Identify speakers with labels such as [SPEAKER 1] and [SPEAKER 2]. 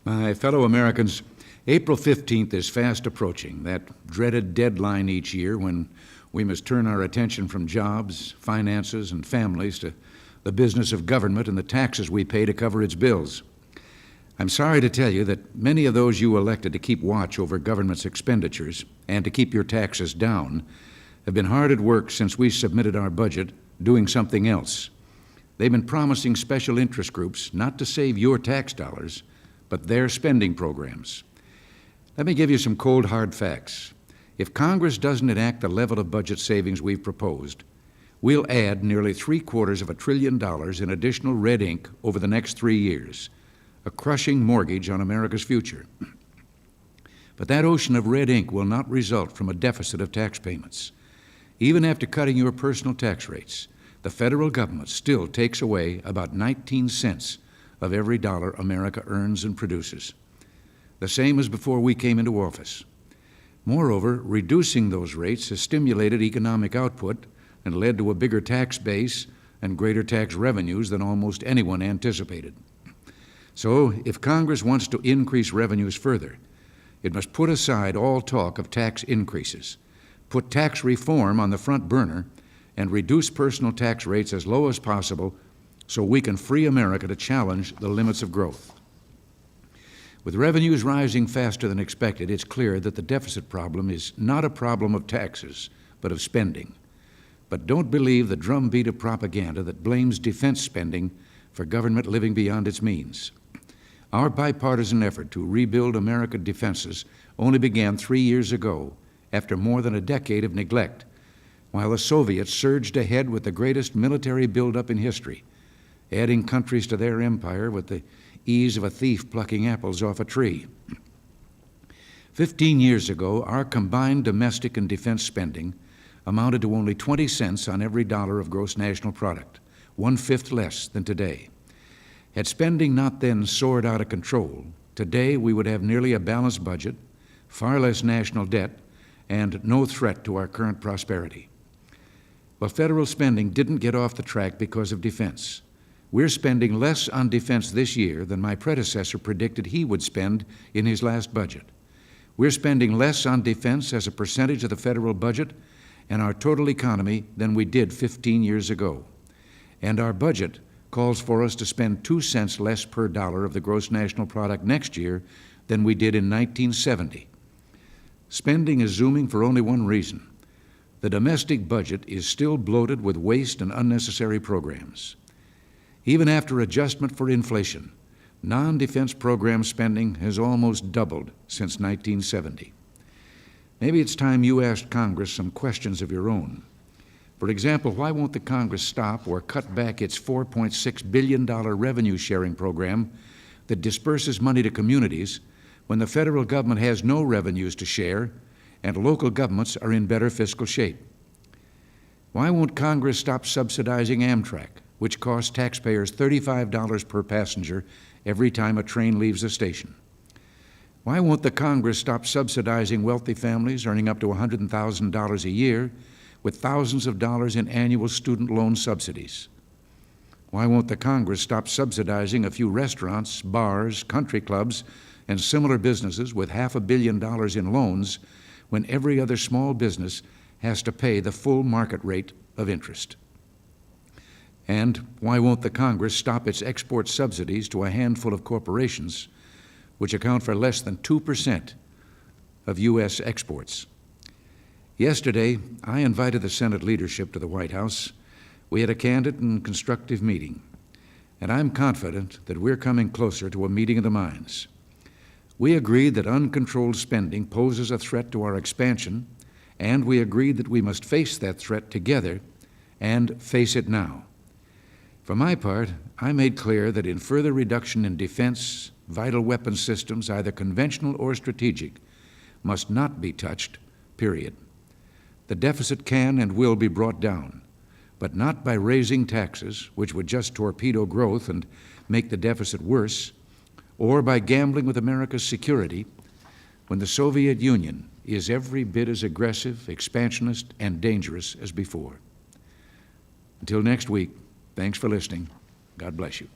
[SPEAKER 1] My fellow Americans, April 15th is fast approaching, that dreaded deadline each year when we must turn our attention from jobs, finances, and families to the business of government and the taxes we pay to cover its bills. I'm sorry to tell you that many of those you elected to keep watch over government's expenditures and to keep your taxes down have been hard at work since we submitted our budget doing something else. They've been promising special interest groups not to save your tax dollars, but their spending programs. Let me give you some cold, hard facts. If Congress doesn't enact the level of budget savings we've proposed, we'll add nearly $750 billion in additional red ink over the next 3 years, a crushing mortgage on America's future. But that ocean of red ink will not result from a deficit of tax payments. Even after cutting your personal tax rates, the federal government still takes away about 19 cents of every dollar America earns and produces, the same as before we came into office. Moreover, reducing those rates has stimulated economic output and led to a bigger tax base and greater tax revenues than almost anyone anticipated. So, if Congress wants to increase revenues further, it must put aside all talk of tax increases, put tax reform on the front burner, and reduce personal tax rates as low as possible so we can free America to challenge the limits of growth. With revenues rising faster than expected, it's clear that the deficit problem is not a problem of taxes, but of spending. But don't believe the drumbeat of propaganda that blames defense spending for government living beyond its means. Our bipartisan effort to rebuild American defenses only began 3 years ago, after more than a decade of neglect, while the Soviets surged ahead with the greatest military buildup in history, adding countries to their empire with the ease of a thief plucking apples off a tree. 15 years ago, our combined domestic and defense spending amounted to only 20 cents on every dollar of gross national product, 1/5 less than today. Had spending not then soared out of control, today we would have nearly a balanced budget, far less national debt, and no threat to our current prosperity. Well, federal spending didn't get off the track because of defense. We're spending less on defense this year than my predecessor predicted he would spend in his last budget. We're spending less on defense as a percentage of the federal budget and our total economy than we did 15 years ago. And our budget calls for us to spend 2 cents less per dollar of the gross national product next year than we did in 1970. Spending is zooming for only one reason. The domestic budget is still bloated with waste and unnecessary programs. Even after adjustment for inflation, non-defense program spending has almost doubled since 1970. Maybe it's time you asked Congress some questions of your own. For example, why won't the Congress stop or cut back its $4.6 billion revenue sharing program that disperses money to communities when the federal government has no revenues to share and local governments are in better fiscal shape? Why won't Congress stop subsidizing Amtrak, which costs taxpayers $35 per passenger every time a train leaves a station? Why won't the Congress stop subsidizing wealthy families earning up to $100,000 a year with thousands of dollars in annual student loan subsidies? Why won't the Congress stop subsidizing a few restaurants, bars, country clubs, and similar businesses with $500 million in loans when every other small business has to pay the full market rate of interest? And why won't the Congress stop its export subsidies to a handful of corporations, which account for less than 2% of U.S. exports? Yesterday, I invited the Senate leadership to the White House. We had a candid and constructive meeting, and I'm confident that we're coming closer to a meeting of the minds. We agreed that uncontrolled spending poses a threat to our expansion, and we agreed that we must face that threat together and face it now. For my part, I made clear that in further reduction in defense, vital weapons systems, either conventional or strategic, must not be touched, period. The deficit can and will be brought down, but not by raising taxes, which would just torpedo growth and make the deficit worse, or by gambling with America's security when the Soviet Union is every bit as aggressive, expansionist, and dangerous as before. Until next week, thanks for listening. God bless you.